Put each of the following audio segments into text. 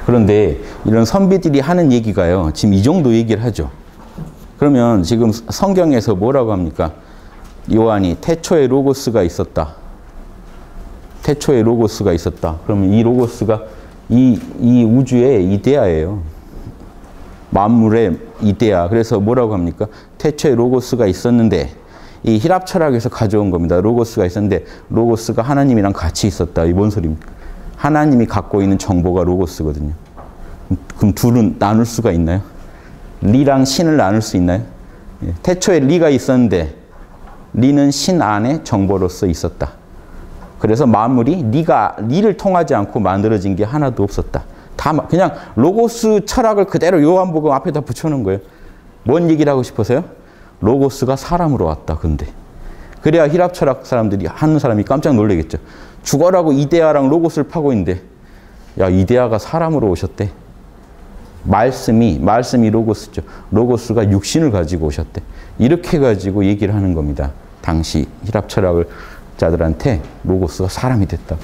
그런데 이런 선비들이 하는 얘기가요. 지금 이 정도 얘기를 하죠. 그러면 지금 성경에서 뭐라고 합니까? 요한이 태초에 로고스가 있었다. 태초에 로고스가 있었다. 그러면 이 로고스가 이 우주의 이데아예요. 만물의 이데아. 그래서 뭐라고 합니까? 태초에 로고스가 있었는데 이 히랍 철학에서 가져온 겁니다. 로고스가 있었는데 로고스가 하나님이랑 같이 있었다. 이 뭔 소리입니까? 하나님이 갖고 있는 정보가 로고스거든요. 그럼 둘은 나눌 수가 있나요? 리랑 신을 나눌 수 있나요? 태초에 리가 있었는데 리는 신 안에 정보로서 있었다. 그래서 만물이 리를 통하지 않고 만들어진 게 하나도 없었다. 다 그냥 로고스 철학을 그대로 요한복음 앞에다 붙여놓은 거예요. 뭔 얘기를 하고 싶어서요? 로고스가 사람으로 왔다. 근데 그래야 히랍 철학 사람들이 하는 사람이 깜짝 놀라겠죠. 죽어라고 이데아랑 로고스를 파고 있는데 야 이데아가 사람으로 오셨대. 말씀이 로고스죠. 로고스가 육신을 가지고 오셨대. 이렇게 가지고 얘기를 하는 겁니다. 당시 히랍 철학을 자들한테 로고스가 사람이 됐다.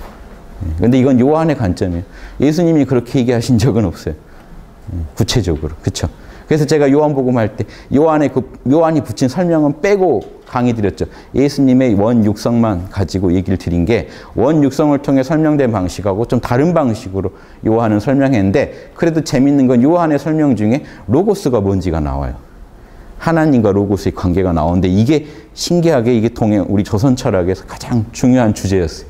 근데 이건 요한의 관점이에요. 예수님이 그렇게 얘기하신 적은 없어요. 구체적으로. 그렇죠? 그래서 제가 요한복음 할 때 요한이 붙인 설명은 빼고 강의 드렸죠. 예수님의 원육성만 가지고 얘기를 드린 게 원육성을 통해 설명된 방식하고 좀 다른 방식으로 요한은 설명했는데 그래도 재밌는 건 요한의 설명 중에 로고스가 뭔지가 나와요. 하나님과 로고스의 관계가 나오는데 이게 신기하게 이게 우리 조선 철학에서 가장 중요한 주제였어요.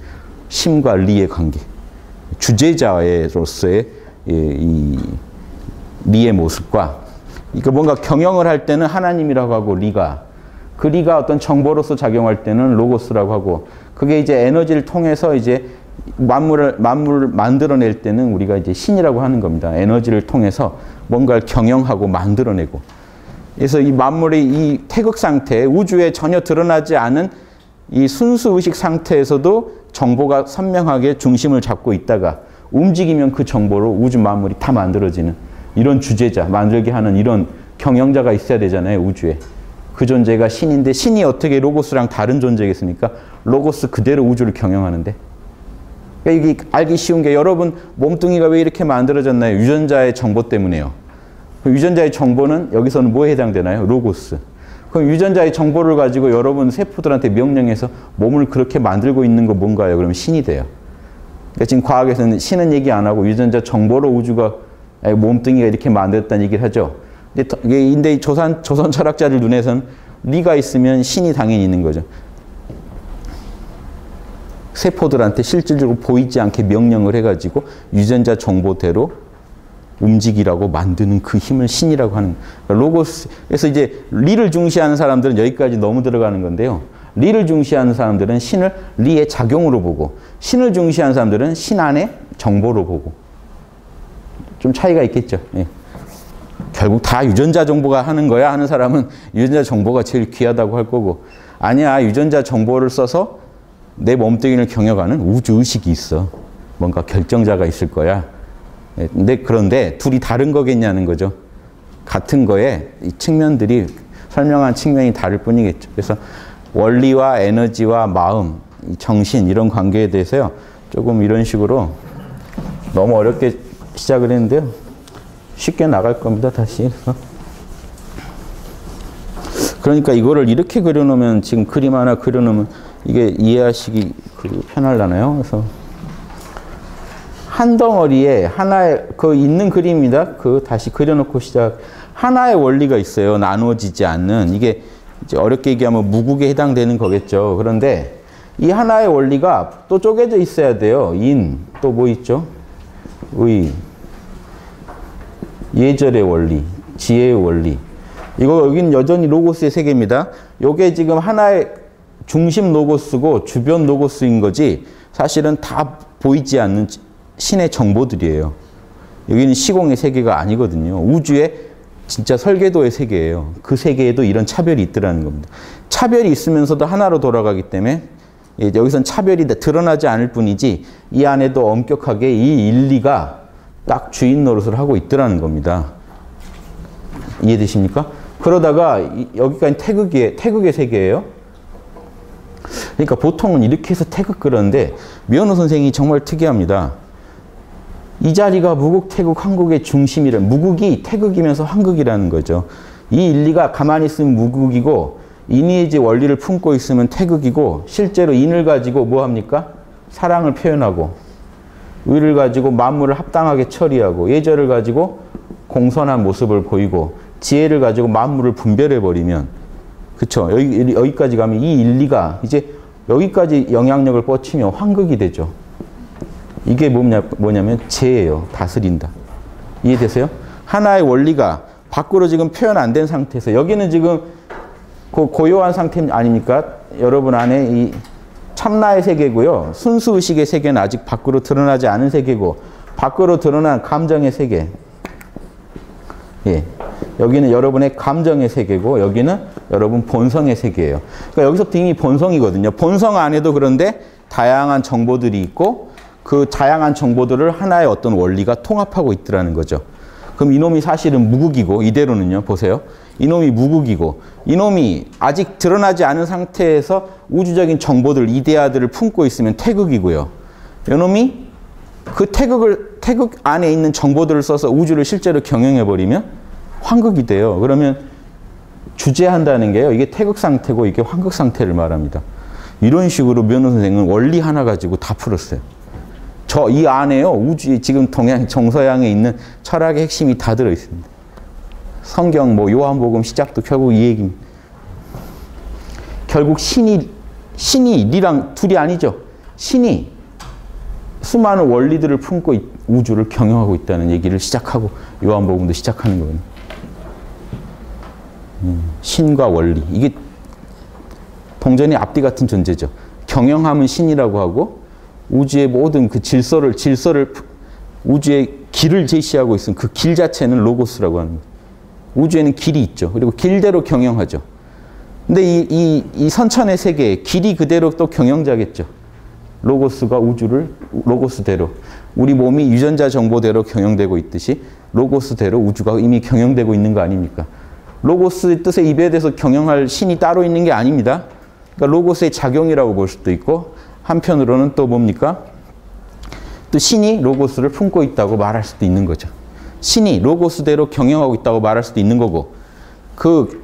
심과 리의 관계. 주제자로서의 이 리의 모습과 이거 뭔가 경영을 할 때는 하나님이라고 하고 그 리가 어떤 정보로서 작용할 때는 로고스라고 하고 그게 이제 에너지를 통해서 이제 만물을 만들어낼 때는 우리가 이제 신이라고 하는 겁니다. 에너지를 통해서 뭔가를 경영하고 만들어내고. 그래서 이 만물의 이 태극 상태, 우주에 전혀 드러나지 않은 이 순수 의식 상태에서도 정보가 선명하게 중심을 잡고 있다가 움직이면 그 정보로 우주 만물이 다 만들어지는 이런 주제자, 만들게 하는 이런 경영자가 있어야 되잖아요, 우주에. 그 존재가 신인데 신이 어떻게 로고스랑 다른 존재겠습니까? 로고스 그대로 우주를 경영하는데. 그러니까 이게 알기 쉬운 게 여러분 몸뚱이가 왜 이렇게 만들어졌나요? 유전자의 정보 때문에요. 유전자의 정보는 여기서는 뭐에 해당되나요? 로고스. 그럼 유전자의 정보를 가지고 여러분 세포들한테 명령해서 몸을 그렇게 만들고 있는 거 뭔가요? 그러면 신이 돼요. 그러니까 지금 과학에서는 신은 얘기 안 하고 유전자 정보로 우주가 몸뚱이가 이렇게 만들었다는 얘기를 하죠. 근데 조선 철학자들 눈에서는 리가 있으면 신이 당연히 있는 거죠. 세포들한테 실질적으로 보이지 않게 명령을 해가지고 유전자 정보대로 움직이라고 만드는 그 힘을 신이라고 하는 거예요. 로고스. 그래서 이제 리를 중시하는 사람들은 여기까지 너무 들어가는 건데요. 리를 중시하는 사람들은 신을 리의 작용으로 보고 신을 중시하는 사람들은 신 안의 정보로 보고 좀 차이가 있겠죠. 예. 결국 다 유전자 정보가 하는 거야 하는 사람은 유전자 정보가 제일 귀하다고 할 거고 아니야 유전자 정보를 써서 내 몸뚱이를 경영하는 우주의식이 있어. 뭔가 결정자가 있을 거야. 그런데 둘이 다른 거겠냐는 거죠. 같은 거에 이 측면들이 설명한 측면이 다를 뿐이겠죠. 그래서 원리와 에너지와 마음, 정신 이런 관계에 대해서요. 조금 이런 식으로 너무 어렵게 시작을 했는데요. 쉽게 나갈 겁니다. 다시. 그러니까 이거를 이렇게 그려놓으면 지금 그림 하나 그려놓으면 이게 이해하시기 편하려나요? 그래서 한 덩어리에 하나의 있는 그림입니다. 다시 그려놓고 시작. 하나의 원리가 있어요. 나누어지지 않는. 이게 이제 어렵게 얘기하면 무국에 해당되는 거겠죠. 그런데 이 하나의 원리가 또 쪼개져 있어야 돼요. 또 뭐 있죠? 의, 예절의 원리, 지혜의 원리. 여기는 여전히 로고스의 세계입니다. 요게 지금 하나의 중심 로고스고 주변 로고스인 거지 사실은 다 보이지 않는 신의 정보들이에요. 여기는 시공의 세계가 아니거든요. 우주의 진짜 설계도의 세계예요. 그 세계에도 이런 차별이 있더라는 겁니다. 차별이 있으면서도 하나로 돌아가기 때문에 여기선 차별이 드러나지 않을 뿐이지 이 안에도 엄격하게 이 일리가 딱 주인 노릇을 하고 있더라는 겁니다. 이해되십니까? 그러다가 여기까지 태극의 세계예요. 그러니까 보통은 이렇게 해서 태극 그러는데 미연호 선생이 정말 특이합니다. 이 자리가 무국, 태국, 환국의 중심이란, 무국이 태극이면서 환극이라는 거죠. 이 인리가 가만히 있으면 무국이고 인의의 원리를 품고 있으면 태극이고, 실제로 인을 가지고 뭐 합니까? 사랑을 표현하고, 의를 가지고 만물을 합당하게 처리하고, 예절을 가지고 공손한 모습을 보이고, 지혜를 가지고 만물을 분별해버리면, 그쵸? 여기까지 가면 이 인리가 이제 여기까지 영향력을 뻗치면 환극이 되죠. 이게 뭐냐면 재예요. 다스린다. 이해되세요? 하나의 원리가 밖으로 지금 표현 안 된 상태에서, 여기는 지금 그 고요한 상태 아닙니까? 여러분 안에 이 참나의 세계고요. 순수의식의 세계는 아직 밖으로 드러나지 않은 세계고, 밖으로 드러난 감정의 세계. 예. 여기는 여러분의 감정의 세계고, 여기는 여러분 본성의 세계예요. 그러니까 여기서부터 이미 본성이거든요. 본성 안에도 그런데 다양한 정보들이 있고, 그 다양한 정보들을 하나의 어떤 원리가 통합하고 있더라는 거죠. 그럼 이놈이 사실은 무국이고, 이대로는요, 보세요. 이놈이 무국이고, 이놈이 아직 드러나지 않은 상태에서 우주적인 정보들, 이데아들을 품고 있으면 태극이고요. 이놈이 그 태극 안에 있는 정보들을 써서 우주를 실제로 경영해버리면 환극이 돼요. 그러면 주재한다는 게요, 이게 태극 상태고 이게 환극 상태를 말합니다. 이런 식으로 면호 선생은 원리 하나 가지고 다 풀었어요. 이 안에요, 우주, 지금 동양, 정서양에 있는 철학의 핵심이 다 들어있습니다. 성경, 요한복음 시작도 결국 이 얘기입니다. 결국 신이 리랑 둘이 아니죠. 신이 수많은 원리들을 품고 우주를 경영하고 있다는 얘기를 시작하고, 요한복음도 시작하는 거예요. 신과 원리. 이게 동전의 앞뒤 같은 존재죠. 경영하면 신이라고 하고, 우주의 모든 그 질서를 우주의 길을 제시하고 있으면 그 길 자체는 로고스라고 하는 거예요. 우주에는 길이 있죠. 그리고 길대로 경영하죠. 근데 이 선천의 세계에 길이 그대로 또 경영자겠죠. 로고스가 우주를 로고스대로, 우리 몸이 유전자 정보대로 경영되고 있듯이 로고스대로 우주가 이미 경영되고 있는 거 아닙니까? 로고스의 뜻에 입에대해서 경영할 신이 따로 있는 게 아닙니다. 그러니까 로고스의 작용이라고 볼 수도 있고, 한편으로는 또 뭡니까? 또 신이 로고스를 품고 있다고 말할 수도 있는 거죠. 신이 로고스대로 경영하고 있다고 말할 수도 있는 거고, 그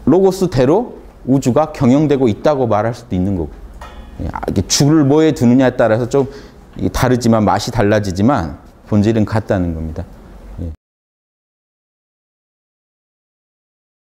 로고스대로 우주가 경영되고 있다고 말할 수도 있는 거고. 이게 줄을 뭐에 두느냐에 따라서 좀 다르지만, 맛이 달라지지만 본질은 같다는 겁니다.